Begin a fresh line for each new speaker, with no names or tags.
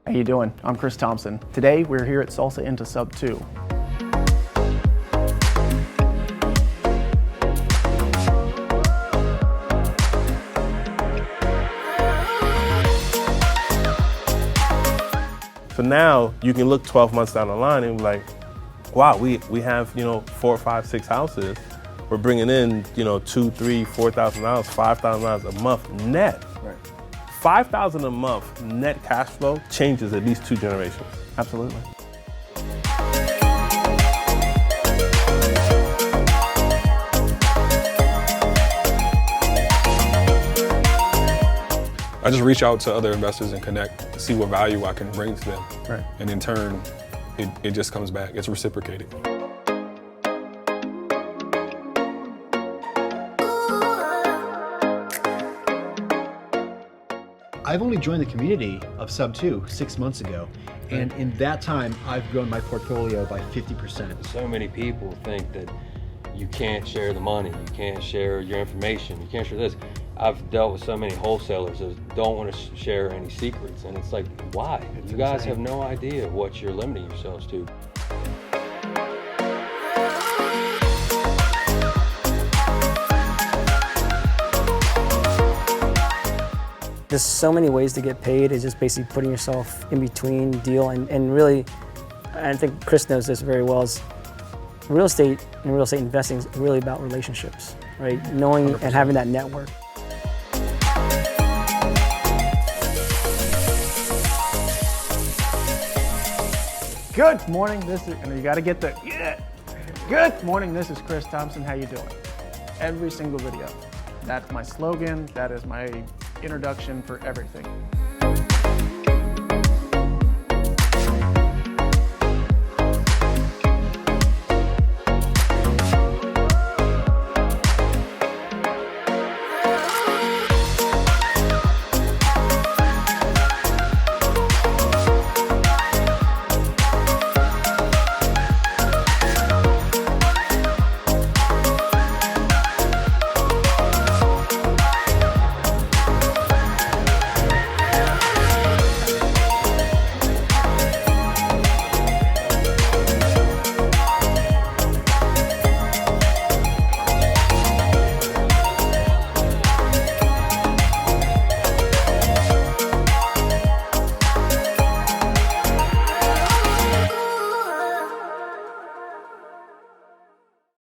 How you doing? I'm Chris Thompson. Today we're here at Salsa into Subto.
So now you can look 12 months down the line and be like, wow, we have, 4, 5, 6 houses. We're bringing in, $2,000, $3,000, $4,000, $5,000 a month net.
Right.
$5,000 a month net cash flow changes at least 2 generations.
Absolutely.
I just reach out to other investors and connect, see what value I can bring to them.
Right.
And in turn, it just comes back. It's reciprocated.
I've only joined the community of Subto 6 months ago, and in that time, I've grown my portfolio by 50%.
So many people think that you can't share the money, you can't share your information, you can't share this. I've dealt with so many wholesalers that don't want to share any secrets, and it's like, why? You guys have no idea what you're limiting yourselves to.
There's so many ways to get paid. It's just basically putting yourself in between deal and really, I think Chris knows this very well, is real estate and real estate investing is really about relationships, right? Knowing 100%. And having that network.
Good morning, and you gotta get the, yeah. Good morning, this is Chris Thompson, how you doing? Every single video. That's my slogan, that is my introduction for everything.